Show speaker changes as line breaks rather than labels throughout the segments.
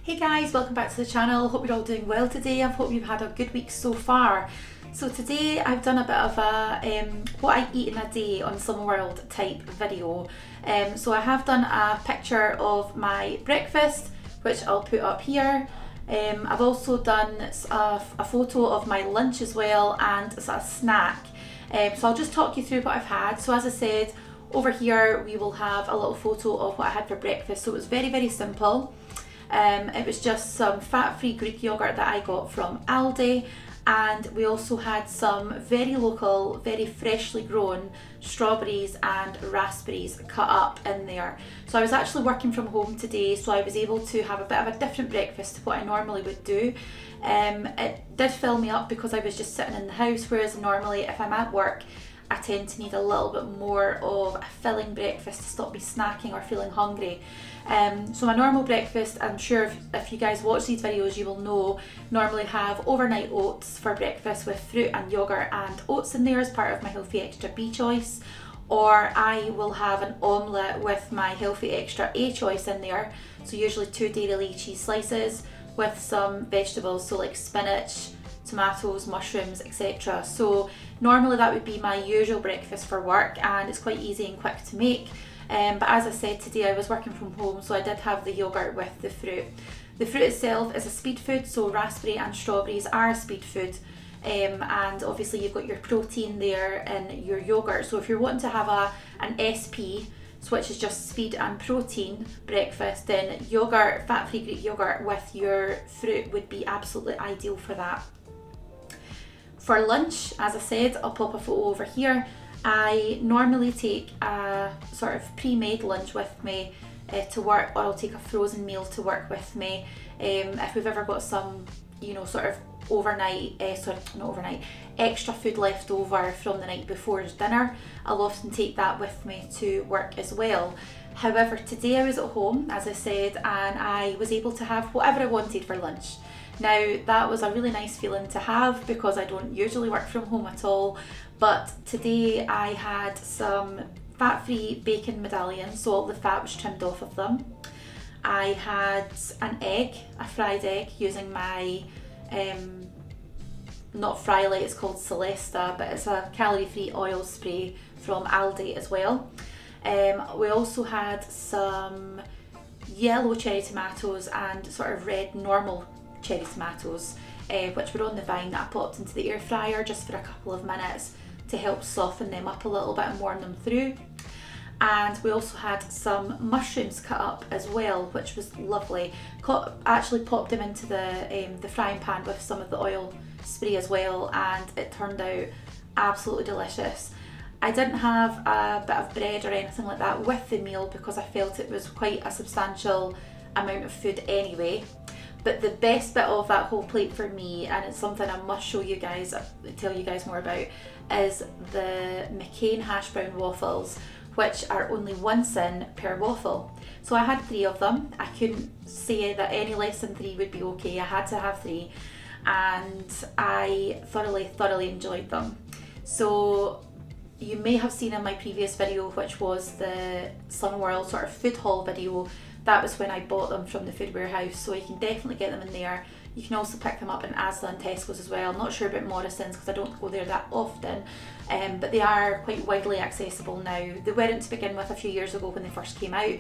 Hey guys, welcome back to the channel. Hope you're all doing well today. I hope you've had a good week so far. So today I've done a bit of a what I eat in a day on Slimming World type video. So I have done a picture of my breakfast, which I'll put up here. I've also done a photo of my lunch as well and a snack. So I'll just talk you through what I've had. So as I said, over here we will have a little photo of what I had for breakfast. So it was very simple. It was just some fat-free Greek yogurt that I got from Aldi, and we also had some very local, very freshly grown strawberries and raspberries cut up in there. So I was actually working from home today, so I was able to have a bit of a different breakfast to what I normally would do. It did fill me up because I was just sitting in the house, whereas normally if I'm at work I tend to need a little bit more of a filling breakfast to stop me snacking or feeling hungry. So my normal breakfast, I'm sure if you guys watch these videos you will know, normally have overnight oats for breakfast with fruit and yogurt and oats in there as part of my Healthy Extra B choice, or I will have an omelette with my Healthy Extra A choice in there, so usually 2 Dairylea cheese slices with some vegetables, so like spinach, tomatoes, mushrooms, etc. So normally that would be my usual breakfast for work, and it's quite easy and quick to make. But as I said, today I was working from home, so I did have the yogurt with the fruit. The fruit itself is a speed food, so raspberry and strawberries are a speed food. And obviously you've got your protein there in your yogurt. So if you're wanting to have an SP, which is just speed and protein breakfast, then yogurt, fat-free Greek yogurt with your fruit would be absolutely ideal for that. For lunch, as I said, I'll pop a photo over here. I normally take a sort of pre-made lunch with me to work, or I'll take a frozen meal to work with me. If we've ever got some, sort of extra food left over from the night before's dinner, I'll often take that with me to work as well. However, today I was at home, as I said, and I was able to have whatever I wanted for lunch. Now, that was a really nice feeling to have because I don't usually work from home at all, but today I had some fat-free bacon medallions, so all the fat was trimmed off of them. I had an egg, a fried egg, using my, not Frylight, it's called Celesta, but it's a calorie-free oil spray from Aldi as well. We also had some yellow cherry tomatoes and sort of red normal cherry tomatoes, which were on the vine, that I popped into the air fryer just for a couple of minutes to help soften them up a little bit and warm them through. And we also had some mushrooms cut up as well, which was lovely. Actually popped them into the frying pan with some of the oil spray as well, and it turned out absolutely delicious. I didn't have a bit of bread or anything like that with the meal because I felt it was quite a substantial amount of food anyway. But the best bit of that whole plate for me, and it's something I must show you guys, tell you guys more about, is the McCain hash brown waffles, which are only 1 cent per waffle. So I had 3 of them. I couldn't say that any less than 3 would be okay. I had to have 3, and I thoroughly enjoyed them. So you may have seen in my previous video, which was the Slimming World sort of food haul video, that was when I bought them from the Food Warehouse, so you can definitely get them in there. You can also pick them up in Asda and Tesco's as well. I'm not sure about Morrison's because I don't go there that often, but they are quite widely accessible now. They weren't to begin with a few years ago when they first came out,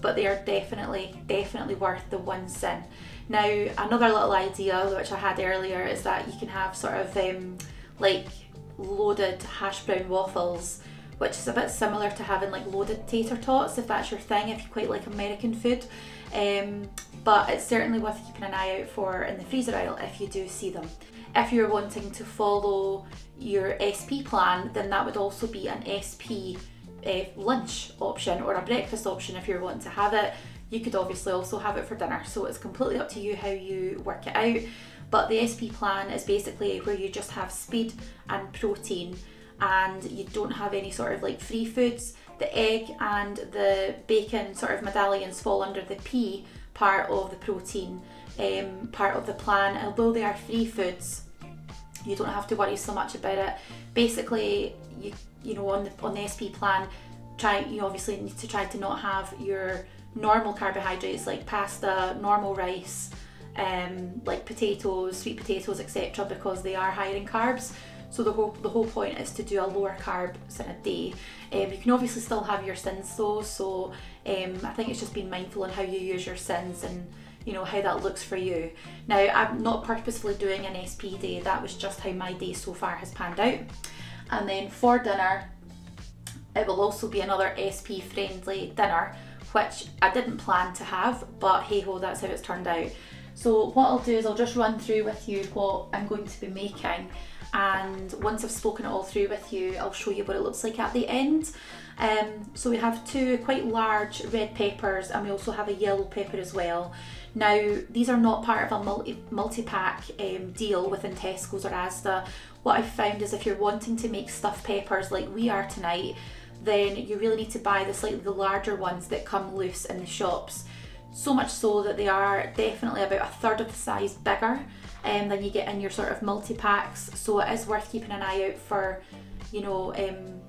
but they are definitely worth the 1 cent. Now, another little idea which I had earlier is that you can have sort of like loaded hash brown waffles, which is a bit similar to having like loaded tater tots, if that's your thing, if you quite like American food. But it's certainly worth keeping an eye out for in the freezer aisle if you do see them. If you're wanting to follow your SP plan, then that would also be an SP lunch option or a breakfast option if you're wanting to have it. You could obviously also have it for dinner, so it's completely up to you how you work it out. But the SP plan is basically where you just have speed and protein, and you don't have any sort of like free foods. The egg and the bacon sort of medallions fall under the P part of the protein part of the plan. Although they are free foods, you don't have to worry so much about it. Basically, you know, on the SP plan, you obviously need to try to not have your normal carbohydrates like pasta, normal rice, like potatoes, sweet potatoes, etc., because they are higher in carbs. So the whole point is to do a lower carb in a day. You can obviously still have your sins though, so I think it's just being mindful on how you use your sins and how that looks for you. Now, I'm not purposefully doing an SP day, that was just how my day so far has panned out. And then for dinner, it will also be another SP friendly dinner, which I didn't plan to have, but hey ho, that's how it's turned out. So what I'll do is I'll just run through with you what I'm going to be making, and once I've spoken it all through with you, I'll show you what it looks like at the end. So we have 2 quite large red peppers, and we also have a yellow pepper as well. Now, these are not part of a multi-pack deal within Tesco's or Asda. What I've found is if you're wanting to make stuffed peppers like we are tonight, then you really need to buy the slightly larger ones that come loose in the shops. So much so that they are definitely about a third of the size bigger than you get in your sort of multi-packs. So it is worth keeping an eye out for,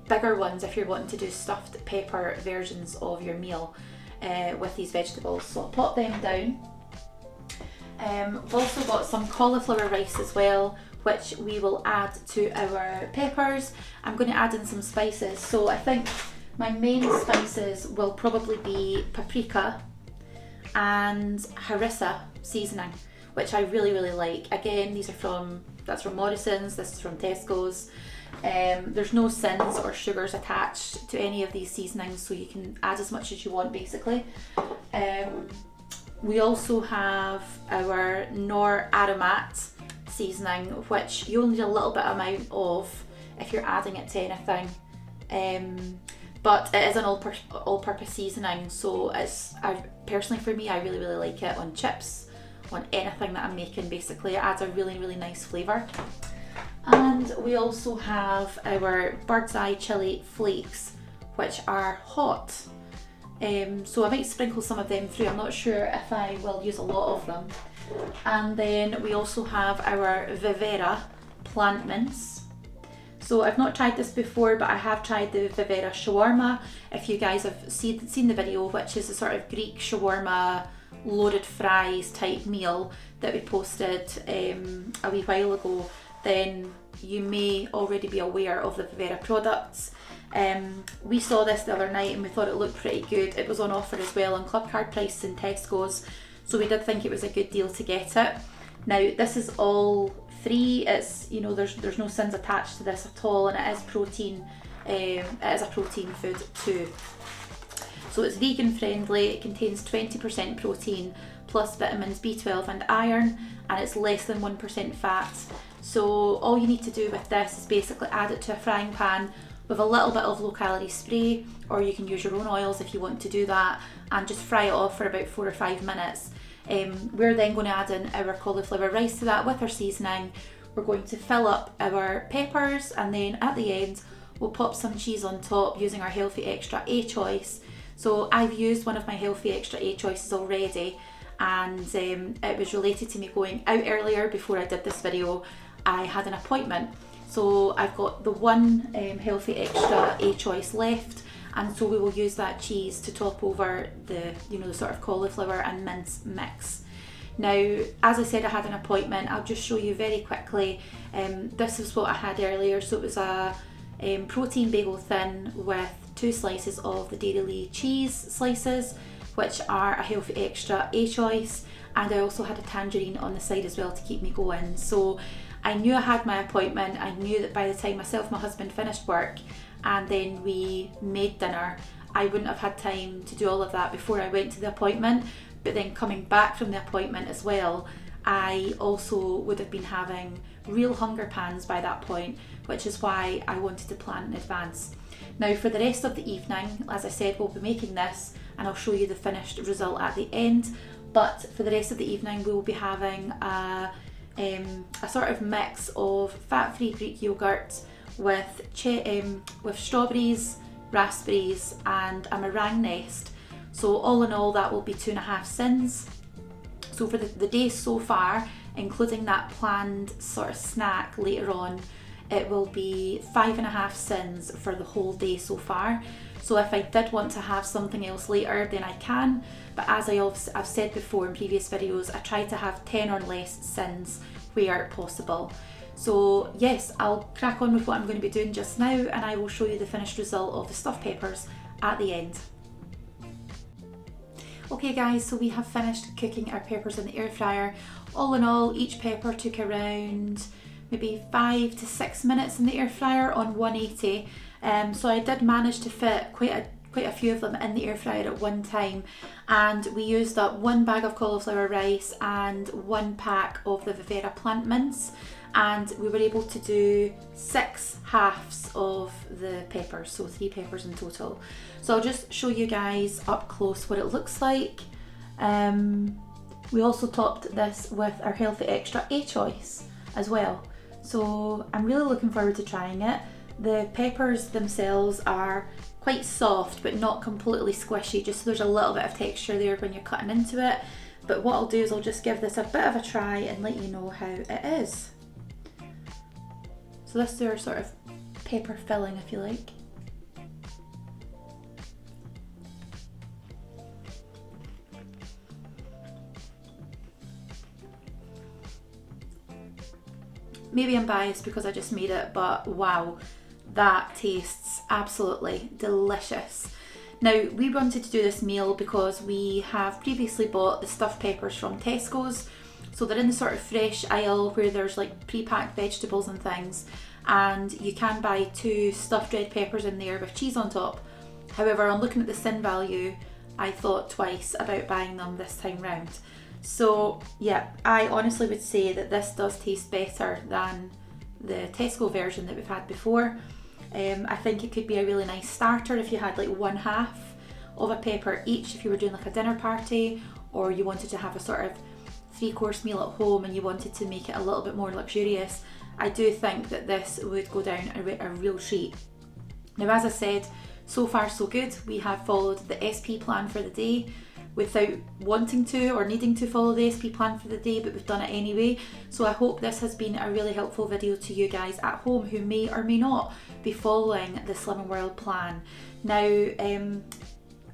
bigger ones if you're wanting to do stuffed pepper versions of your meal with these vegetables. So I'll pop them down. We've also got some cauliflower rice as well, which we will add to our peppers. I'm going to add in some spices. So I think my main spices will probably be paprika and harissa seasoning, which I really, really like. Again, that's from Morrison's, this is from Tesco's. There's no sins or sugars attached to any of these seasonings, so you can add as much as you want basically. We also have our Knorr Aromat seasoning, which you only need a little bit amount of if you're adding it to anything. But it is an all-purpose seasoning, so personally for me, I really, really like it on chips, on anything that I'm making basically. It adds a really, really nice flavour. And we also have our Bird's Eye chili flakes, which are hot. So I might sprinkle some of them through. I'm not sure if I will use a lot of them. And then we also have our Vivera plant mince. So I've not tried this before, but I have tried the Vivera shawarma. If you guys have seen the video, which is a sort of Greek shawarma loaded fries type meal that we posted a wee while ago, then you may already be aware of the Vivera products. We saw this the other night and we thought it looked pretty good. It was on offer as well on club card prices in Tesco's, so we did think it was a good deal to get it. Now, this is all free. It's, there's no sins attached to this at all, and it is protein. It is a protein food too. So it's vegan friendly. It contains 20% protein plus vitamins B12 and iron, and it's less than 1% fat. So all you need to do with this is basically add it to a frying pan with a little bit of low calorie spray, or you can use your own oils if you want to do that, and just fry it off for about 4 or 5 minutes. We're then going to add in our cauliflower rice to that with our seasoning. We're going to fill up our peppers, and then at the end we'll pop some cheese on top using our Healthy Extra A-Choice. So I've used one of my Healthy Extra A-Choices already, and it was related to me going out earlier. Before I did this video, I had an appointment, so I've got the one Healthy Extra A-Choice left, and so we will use that cheese to top over the the sort of cauliflower and mince mix. Now, as I said, I had an appointment. I'll just show you very quickly. This is what I had earlier. So it was a protein bagel thin with 2 slices of the Dairylea cheese slices, which are a Healthy Extra A-Choice, and I also had a tangerine on the side as well to keep me going. So I knew I had my appointment. I knew that by the time myself and my husband finished work and then we made dinner, I wouldn't have had time to do all of that before I went to the appointment. But then coming back from the appointment as well, I also would have been having real hunger pans by that point, which is why I wanted to plan in advance. Now, for the rest of the evening, as I said, we'll be making this and I'll show you the finished result at the end. But for the rest of the evening, we will be having a sort of mix of fat-free Greek yogurt with strawberries, raspberries and a meringue nest. So all in all, that will be 2.5 sins. So for the day so far, including that planned sort of snack later on, it will be 5.5 sins for the whole day so far. So if I did want to have something else later, then I can, but as I've said before in previous videos, I try to have 10 or less sins where possible. So yes, I'll crack on with what I'm going to be doing just now, and I will show you the finished result of the stuffed peppers at the end. Okay guys, so we have finished cooking our peppers in the air fryer. All in all, each pepper took around maybe 5 to 6 minutes in the air fryer on 180. So I did manage to fit quite a few of them in the air fryer at one time, and we used up 1 bag of cauliflower rice and 1 pack of the Vivera plant mince, and we were able to do 6 halves of the peppers, so 3 peppers in total. So I'll just show you guys up close what it looks like. We also topped this with our Healthy Extra A-Choice as well, so I'm really looking forward to trying it. The peppers themselves are quite soft but not completely squishy, just so there's a little bit of texture there when you're cutting into it. But what I'll do is I'll just give this a bit of a try and let you know how it is. So this is our sort of pepper filling, if you like. Maybe I'm biased because I just made it, but wow, that tastes absolutely delicious. Now, we wanted to do this meal because we have previously bought the stuffed peppers from Tesco's. So they're in the sort of fresh aisle where there's like pre-packed vegetables and things, and you can buy 2 stuffed red peppers in there with cheese on top. However, on looking at the sin value, I thought twice about buying them this time round. So yeah, I honestly would say that this does taste better than the Tesco version that we've had before. I think it could be a really nice starter if you had like 1/2 of a pepper each, if you were doing like a dinner party, or you wanted to have a sort of 3-course meal at home and you wanted to make it a little bit more luxurious. I do think that this would go down a real treat. Now, as I said, so far so good. We have followed the SP plan for the day without wanting to or needing to follow the SP plan for the day, but we've done it anyway. So I hope this has been a really helpful video to you guys at home who may or may not be following the Slimming World plan. Now,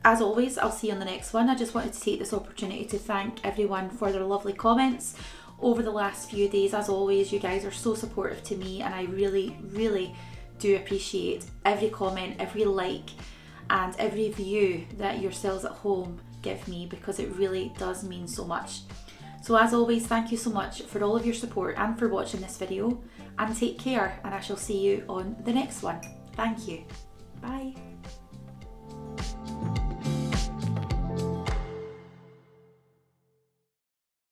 as always, I'll see you on the next one. I just wanted to take this opportunity to thank everyone for their lovely comments over the last few days. As always, you guys are so supportive to me, and I really, really do appreciate every comment, every like, and every view that yourselves at home give me, because it really does mean so much. So as always, thank you so much for all of your support and for watching this video, and take care, and I shall see you on the next one. Thank you. Bye.